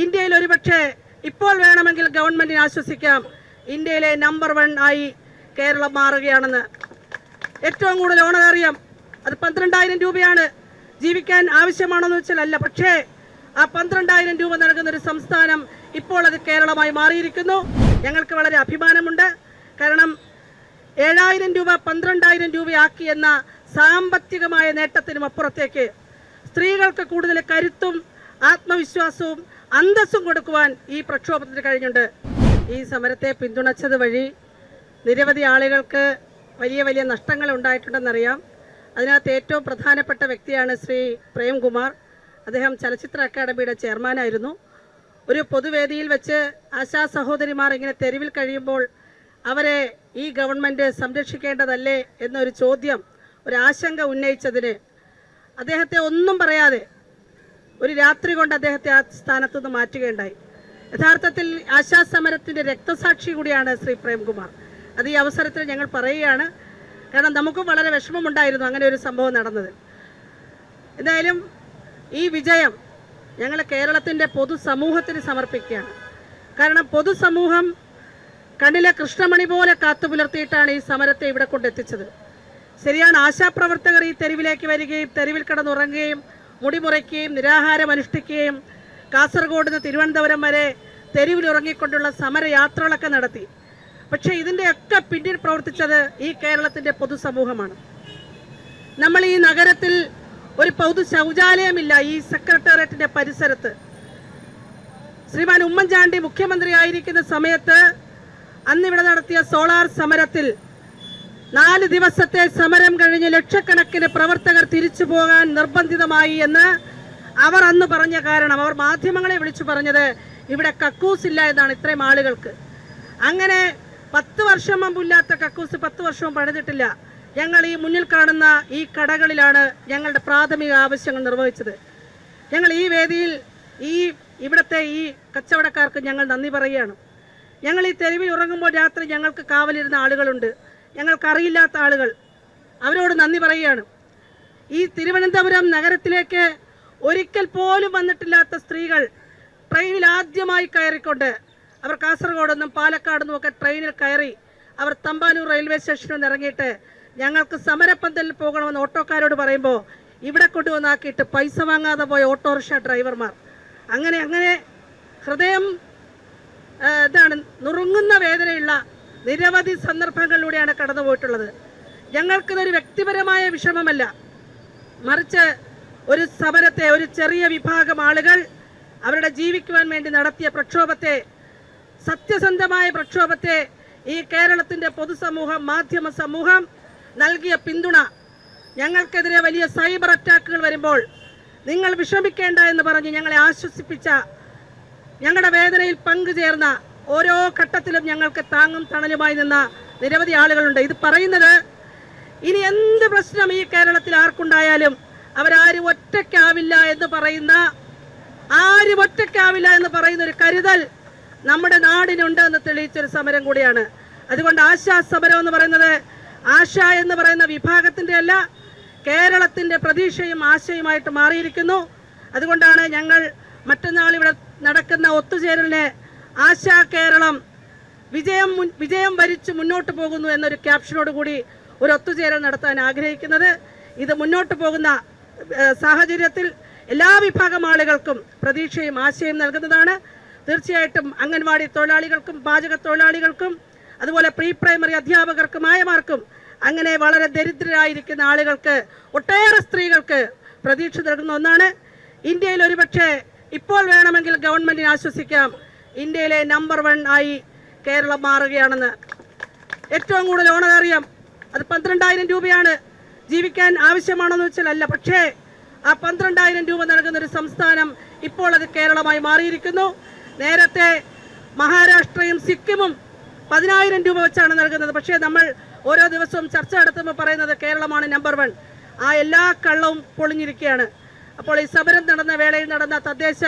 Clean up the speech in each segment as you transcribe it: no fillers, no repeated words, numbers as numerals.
ഇന്ത്യയിൽ ഒരുപക്ഷെ ഇപ്പോൾ വേണമെങ്കിൽ ഗവൺമെന്റിനെ ആശ്വസിക്കാം, ഇന്ത്യയിലെ നമ്പർ 1 ആയി കേരളം മാറുകയാണെന്ന്. ഏറ്റവും കൂടുതൽ ഓണറേറിയം അത് 12,000 രൂപയാണ്. ജീവിക്കാൻ ആവശ്യമാണെന്ന് വെച്ചാൽ അല്ല, പക്ഷേ ആ 12,000 രൂപ നൽകുന്ന ഒരു സംസ്ഥാനം ഇപ്പോൾ അത് കേരളമായി മാറിയിരിക്കുന്നു. ഞങ്ങൾക്ക് വളരെ അഭിമാനമുണ്ട്. കാരണം 7,000 രൂപ 12,000 രൂപയാക്കി എന്ന സാമ്പത്തികമായ നേട്ടത്തിനും അപ്പുറത്തേക്ക് സ്ത്രീകൾക്ക് കൂടുതൽ കരുത്തും ആത്മവിശ്വാസവും അന്തസ്സും കൊടുക്കുവാൻ ഈ പ്രക്ഷോഭത്തിന് കഴിഞ്ഞുണ്ട്. ഈ സമരത്തെ പിന്തുണച്ചത് വഴി നിരവധി ആളുകൾക്ക് വലിയ വലിയ നഷ്ടങ്ങൾ ഉണ്ടായിട്ടുണ്ടെന്നറിയാം. അതിനകത്ത് ഏറ്റവും പ്രധാനപ്പെട്ട വ്യക്തിയാണ് ശ്രീ പ്രേംകുമാർ. അദ്ദേഹം ചലച്ചിത്ര അക്കാദമിയുടെ ചെയർമാനായിരുന്നു. ഒരു പൊതുവേദിയിൽ വെച്ച് ആശാ സഹോദരിമാർ ഇങ്ങനെ തെരുവിൽ കഴിയുമ്പോൾ അവരെ ഈ ഗവൺമെൻറ് സംരക്ഷിക്കേണ്ടതല്ലേ എന്നൊരു ചോദ്യം, ഒരു ആശങ്ക ഉന്നയിച്ചതിന് അദ്ദേഹത്തെ ഒന്നും പറയാതെ ഒരു രാത്രി കൊണ്ട് അദ്ദേഹത്തെ ആ സ്ഥാനത്തു നിന്ന് മാറ്റുകയുണ്ടായി. യഥാർത്ഥത്തിൽ ആശാസമരത്തിൻ്റെ രക്തസാക്ഷി കൂടിയാണ് ശ്രീ പ്രേംകുമാർ. അത് ഈ അവസരത്തിൽ ഞങ്ങൾ പറയുകയാണ്. കാരണം നമുക്കും വളരെ വിഷമമുണ്ടായിരുന്നു അങ്ങനെ ഒരു സംഭവം നടന്നത്. എന്തായാലും ഈ വിജയം ഞങ്ങൾ കേരളത്തിൻ്റെ പൊതുസമൂഹത്തിന് സമർപ്പിക്കുകയാണ്. കാരണം പൊതുസമൂഹം കണ്ണിലെ കൃഷ്ണമണി പോലെ കാത്തുപുലർത്തിയിട്ടാണ് ഈ സമരത്തെ ഇവിടെ കൊണ്ടെത്തിച്ചത്. ശരിയാണ്, ആശാപ്രവർത്തകർ ഈ തെരുവിലേക്ക് വരികയും തെരുവിൽ കിടന്നുറങ്ങുകയും മുടിമുറയ്ക്കുകയും നിരാഹാരം അനുഷ്ഠിക്കുകയും കാസർഗോഡ് നിന്ന് തിരുവനന്തപുരം വരെ തെരുവിലുറങ്ങിക്കൊണ്ടുള്ള സമരയാത്രകളൊക്കെ നടത്തി. പക്ഷേ ഇതിൻ്റെയൊക്കെ പിന്നിൽ പ്രവർത്തിച്ചത് ഈ കേരളത്തിൻ്റെ പൊതുസമൂഹമാണ്. നമ്മൾ ഈ നഗരത്തിൽ ഒരു പൊതു ശൗചാലയമില്ല. ഈ സെക്രട്ടേറിയറ്റിൻ്റെ പരിസരത്ത് ശ്രീമാൻ ഉമ്മൻചാണ്ടി മുഖ്യമന്ത്രി ആയിരിക്കുന്ന സമയത്ത് അന്നിവിടെ നടത്തിയ സോളാർ സമരത്തിൽ 4 ദിവസത്തെ സമരം കഴിഞ്ഞ് ലക്ഷക്കണക്കിന് പ്രവർത്തകർ തിരിച്ചു പോകാൻ നിർബന്ധിതമായി എന്ന് അവർ അന്ന് പറഞ്ഞ കാരണം, അവർ മാധ്യമങ്ങളെ വിളിച്ചു പറഞ്ഞത് ഇവിടെ കക്കൂസില്ല എന്നാണ് ഇത്രയും ആളുകൾക്ക്. അങ്ങനെ 10 വർഷം മുമ്പില്ലാത്ത കക്കൂസ് 10 വർഷവും പണിതിട്ടില്ല. ഞങ്ങൾ ഈ മുന്നിൽ കാണുന്ന ഈ കടകളിലാണ് ഞങ്ങളുടെ പ്രാഥമിക ആവശ്യങ്ങൾ നിർവഹിച്ചത്. ഞങ്ങൾ ഈ വേദിയിൽ ഇവിടുത്തെ ഈ കച്ചവടക്കാർക്ക് ഞങ്ങൾ നന്ദി പറയുകയാണ്. ഞങ്ങൾ ഈ തെരുവിൽ ഉറങ്ങുമ്പോൾ രാത്രി ഞങ്ങൾക്ക് കാവലിരുന്ന ആളുകളുണ്ട്, ഞങ്ങൾക്കറിയില്ലാത്ത ആളുകൾ, അവരോട് നന്ദി പറയുകയാണ്. ഈ തിരുവനന്തപുരം നഗരത്തിലേക്ക് ഒരിക്കൽ പോലും വന്നിട്ടില്ലാത്ത സ്ത്രീകൾ ട്രെയിനിൽ ആദ്യമായി കയറിക്കൊണ്ട് അവർ കാസർഗോഡ് നിന്നും പാലക്കാട് നിന്നും ഒക്കെ ട്രെയിനിൽ കയറി അവർ തമ്പാനൂർ റെയിൽവേ സ്റ്റേഷനിൽ നിന്ന് ഇറങ്ങിയിട്ട് ഞങ്ങൾക്ക് സമരപ്പന്തലിൽ പോകണമെന്ന് ഓട്ടോക്കാരോട് പറയുമ്പോൾ ഇവിടെ കൊണ്ടുവന്നാക്കിയിട്ട് പൈസ വാങ്ങാതെ പോയ ഓട്ടോറിക്ഷ ഡ്രൈവർമാർ, അങ്ങനെ ഹൃദയം നുറുങ്ങുന്ന വേദനയുള്ള നിരവധി സന്ദർഭങ്ങളിലൂടെയാണ് കടന്നുപോയിട്ടുള്ളത്. ഞങ്ങൾക്കിതൊരു വ്യക്തിപരമായ വിഷമമല്ല, മറിച്ച് ഒരു സമരത്തെ ഒരു ചെറിയ വിഭാഗം ആളുകൾ അവരുടെ ജീവിക്കുവാൻ വേണ്ടി നടത്തിയ പ്രക്ഷോഭത്തെ, സത്യസന്ധമായ പ്രക്ഷോഭത്തെ ഈ കേരളത്തിൻ്റെ പൊതുസമൂഹം, മാധ്യമ സമൂഹം നൽകിയ പിന്തുണ, ഞങ്ങൾക്കെതിരെ വലിയ സൈബർ അറ്റാക്കുകൾ വരുമ്പോൾ നിങ്ങൾ വിഷമിക്കേണ്ട എന്ന് പറഞ്ഞ് ഞങ്ങളെ ആശ്വസിപ്പിച്ച, ഞങ്ങളുടെ വേദനയിൽ പങ്കുചേർന്ന, ഓരോ ഘട്ടത്തിലും ഞങ്ങൾക്ക് താങ്ങും തണലുമായി നിന്ന നിരവധി ആളുകളുണ്ട്. ഇത് പറയുന്നത് ഇനി എന്ത് പ്രശ്നം ഈ കേരളത്തിൽ ആർക്കുണ്ടായാലും അവരാരും ഒറ്റയ്ക്കാവില്ല എന്ന് പറയുന്ന, ഒരു കരുതൽ നമ്മുടെ നാടിനുണ്ട് എന്ന് തെളിയിച്ചൊരു സമരം കൂടിയാണ്. അതുകൊണ്ട് ആശാ സമരം എന്ന് പറയുന്നത് ആശ എന്ന് പറയുന്ന വിഭാഗത്തിൻ്റെ അല്ല, കേരളത്തിൻ്റെ പ്രതീക്ഷയും ആശയുമായിട്ട് മാറിയിരിക്കുന്നു. അതുകൊണ്ടാണ് ഞങ്ങൾ മറ്റന്നാൾ ഇവിടെ നടക്കുന്ന ഒത്തുചേരലിനെ ആശാ കേരളം വിജയം വരിച്ചു മുന്നോട്ട് പോകുന്നു എന്നൊരു ക്യാപ്ഷനോട് കൂടി ഒരു ഒത്തുചേരൽ നടത്താൻ ആഗ്രഹിക്കുന്നത്. ഇത് മുന്നോട്ട് പോകുന്ന സാഹചര്യത്തിൽ എല്ലാ വിഭാഗം ആളുകൾക്കും പ്രതീക്ഷയും ആശയും നൽകുന്നതാണ്. തീർച്ചയായിട്ടും അംഗൻവാടി തൊഴിലാളികൾക്കും പാചക തൊഴിലാളികൾക്കും അതുപോലെ പ്രീ പ്രൈമറി അധ്യാപകർക്കും ആയമാർക്കും അങ്ങനെ വളരെ ദരിദ്രരായിരിക്കുന്ന ആളുകൾക്ക്, ഒട്ടേറെ സ്ത്രീകൾക്ക് പ്രതീക്ഷ നൽകുന്ന ഒന്നാണ്. ഇന്ത്യയിൽ ഒരുപക്ഷെ ഇപ്പോൾ വേണമെങ്കിൽ ഗവൺമെന്റിനെ ആശ്വസിക്കാം, ഇന്ത്യയിലെ നമ്പർ 1 ആയി കേരളം മാറുകയാണെന്ന്. ഏറ്റവും കൂടുതൽ ഓണറേറിയം അത് 12,000 രൂപയാണ്. ജീവിക്കാൻ ആവശ്യമാണെന്ന് വെച്ചാൽ അല്ല, പക്ഷേ ആ 12,000 രൂപ നൽകുന്ന ഒരു സംസ്ഥാനം ഇപ്പോൾ അത് കേരളമായി മാറിയിരിക്കുന്നു. നേരത്തെ മഹാരാഷ്ട്രയും സിക്കിമും 10,000 രൂപ വെച്ചാണ് നൽകുന്നത്. പക്ഷേ നമ്മൾ ഓരോ ദിവസവും ചർച്ച നടത്തുമ്പോൾ പറയുന്നത് കേരളമാണ് നമ്പർ 1. ആ എല്ലാ കള്ളവും പൊളിഞ്ഞിരിക്കുകയാണ്. അപ്പോൾ ഈ സമരം നടന്ന വേളയിൽ നടന്ന തദ്ദേശ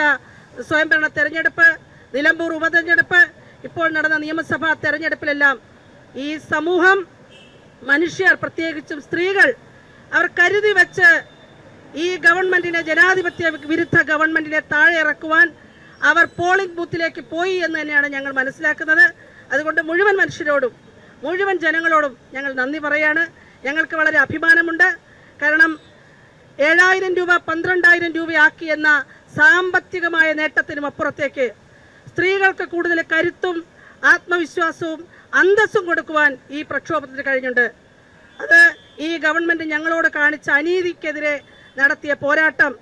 സ്വയംഭരണ തെരഞ്ഞെടുപ്പ്, നിലമ്പൂർ ഉപതെരഞ്ഞെടുപ്പ്, ഇപ്പോൾ നടന്ന നിയമസഭാ തെരഞ്ഞെടുപ്പിലെല്ലാം ഈ സമൂഹം, മനുഷ്യർ, പ്രത്യേകിച്ചും സ്ത്രീകൾ, അവർ കരുതി വെച്ച് ഈ ഗവൺമെന്റിനെ, ജനാധിപത്യ വിരുദ്ധ ഗവൺമെന്റിനെ താഴെ ഇറക്കുവാൻ അവർ പോളിംഗ് ബൂത്തിലേക്ക് പോയി എന്ന് തന്നെയാണ് ഞങ്ങൾ മനസ്സിലാക്കുന്നത്. അതുകൊണ്ട് മുഴുവൻ മനുഷ്യരോടും മുഴുവൻ ജനങ്ങളോടും ഞങ്ങൾ നന്ദി പറയാണ്. ഞങ്ങൾക്ക് വളരെ അഭിമാനമുണ്ട്. കാരണം 7,000 രൂപ 12,000 രൂപയാക്കി എന്ന സാമ്പത്തികമായ നേട്ടത്തിനും അപ്പുറത്തേക്ക് സ്ത്രീകൾക്ക് കൂടുതൽ കരുത്തും ആത്മവിശ്വാസവും അന്തസ്സും കൊടുക്കുവാൻ ഈ പ്രക്ഷോഭത്തിന് കഴിഞ്ഞുണ്ട്. അത് ഈ ഗവൺമെന്റ് ഞങ്ങളോട് കാണിച്ച അനീതിക്കെതിരെ നടത്തിയ പോരാട്ടം,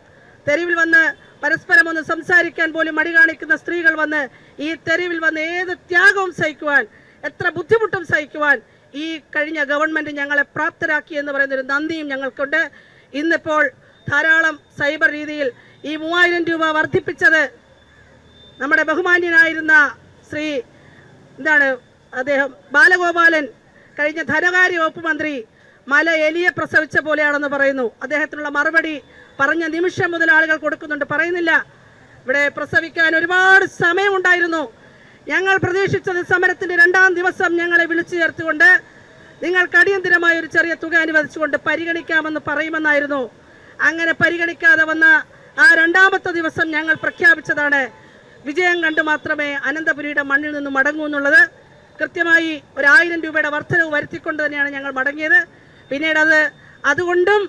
തെരുവിൽ വന്ന് പരസ്പരം ഒന്ന് സംസാരിക്കാൻ പോലും മടി കാണിക്കുന്ന സ്ത്രീകൾ വന്ന് ഈ തെരുവിൽ വന്ന് ഏത് ത്യാഗവും സഹിക്കുവാൻ, എത്ര ബുദ്ധിമുട്ടും സഹിക്കുവാൻ ഈ കഴിഞ്ഞ ഗവൺമെന്റ് ഞങ്ങളെ പ്രാപ്തരാക്കി എന്ന് പറയുന്നൊരു നന്ദിയും ഞങ്ങൾക്കുണ്ട്. ഇന്നിപ്പോൾ ധാരാളം സൈബർ രീതിയിൽ ഈ 3,000 രൂപ വർദ്ധിപ്പിച്ചത് നമ്മുടെ ബഹുമാന്യനായിരുന്ന ശ്രീ അദ്ദേഹം ബാലഗോപാലൻ, കഴിഞ്ഞ ധനകാര്യ വകുപ്പ് മന്ത്രി, മല എലിയെ പ്രസവിച്ച പോലെയാണെന്ന് പറയുന്നു. അദ്ദേഹത്തിനുള്ള മറുപടി പറഞ്ഞ നിമിഷം മുതൽ ആളുകൾ കൊടുക്കുന്നുണ്ട്. പറയുന്നില്ല, ഇവിടെ പ്രസവിക്കാൻ ഒരുപാട് സമയമുണ്ടായിരുന്നു. ഞങ്ങൾ പ്രതീക്ഷിച്ചത് സമരത്തിന്റെ 2ാം ദിവസം ഞങ്ങളെ വിളിച്ചു ചേർത്തുകൊണ്ട് നിങ്ങൾക്ക് അടിയന്തരമായ ഒരു ചെറിയ തുക അനുവദിച്ചുകൊണ്ട് പരിഗണിക്കാമെന്ന് പറയുമെന്നായിരുന്നു. അങ്ങനെ പരിഗണിക്കാതെ വന്ന ആ 2ാമത്തെ ദിവസം ഞങ്ങൾ പ്രഖ്യാപിച്ചതാണ് വിജയം കണ്ടു മാത്രമേ അനന്തപുരിയുടെ മണ്ണിൽ നിന്നും മടങ്ങൂ എന്നുള്ളത്. കൃത്യമായി 1,000 രൂപയുടെ വർധനവ് വരുത്തിക്കൊണ്ട് തന്നെയാണ് ഞങ്ങൾ മടങ്ങിയത്. പിന്നീട് അതുകൊണ്ടും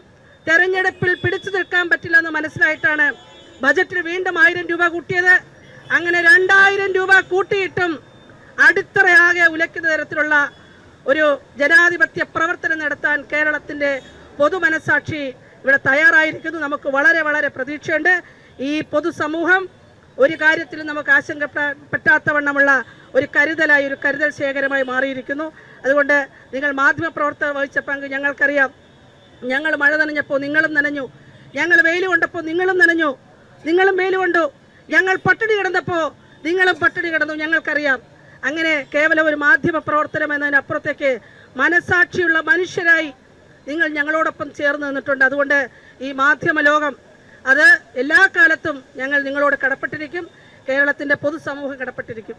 തെരഞ്ഞെടുപ്പിൽ പിടിച്ചു നിൽക്കാൻ പറ്റില്ലെന്ന് മനസ്സിലായിട്ടാണ് ബജറ്റിൽ വീണ്ടും 1,000 രൂപ കൂട്ടിയത്. അങ്ങനെ 2,000 രൂപ കൂട്ടിയിട്ടും അടിത്തറയാകെ ഉലയ്ക്കുന്ന തരത്തിലുള്ള ഒരു ജനാധിപത്യ പ്രവർത്തനം നടത്താൻ കേരളത്തിന്റെ പൊതുമനസാക്ഷി ഇവിടെ തയ്യാറായിരിക്കുന്നു. നമുക്ക് വളരെ വളരെ പ്രതീക്ഷയുണ്ട്. ഈ പൊതുസമൂഹം ഒരു കാര്യത്തിലും നമുക്ക് ആശങ്കപ്പെടാത്തവണ്ണമുള്ള ഒരു കരുതലായി, ഒരു കരുതൽ ശേഖരമായി മാറിയിരിക്കുന്നു. അതുകൊണ്ട് നിങ്ങൾ മാധ്യമപ്രവർത്തകർ വഹിച്ച പങ്ക് ഞങ്ങൾക്കറിയാം. ഞങ്ങൾ മഴ നനഞ്ഞപ്പോൾ നിങ്ങളും നനഞ്ഞു, ഞങ്ങൾ വെയിൽ കൊണ്ടപ്പോൾ നിങ്ങളും നനഞ്ഞു, നിങ്ങളും വെയിൽ കൊണ്ടു, ഞങ്ങൾ പട്ടിണി കിടന്നപ്പോൾ നിങ്ങളും പട്ടിണി കിടന്നു, ഞങ്ങൾക്കറിയാം. അങ്ങനെ കേവലം ഒരു മാധ്യമ പ്രവർത്തനം എന്നതിനപ്പുറത്തേക്ക് മനസാക്ഷിയുള്ള മനുഷ്യരായി നിങ്ങൾ ഞങ്ങളോടൊപ്പം ചേർന്ന് നിന്നിട്ടുണ്ട്. അതുകൊണ്ട് ഈ മാധ്യമ ലോകം അത് എല്ലാ കാലത്തും ഞങ്ങൾ നിങ്ങളോട് കടപ്പെട്ടിരിക്കും, കേരളത്തിന്റെ പൊതുസമൂഹം കടപ്പെട്ടിരിക്കും.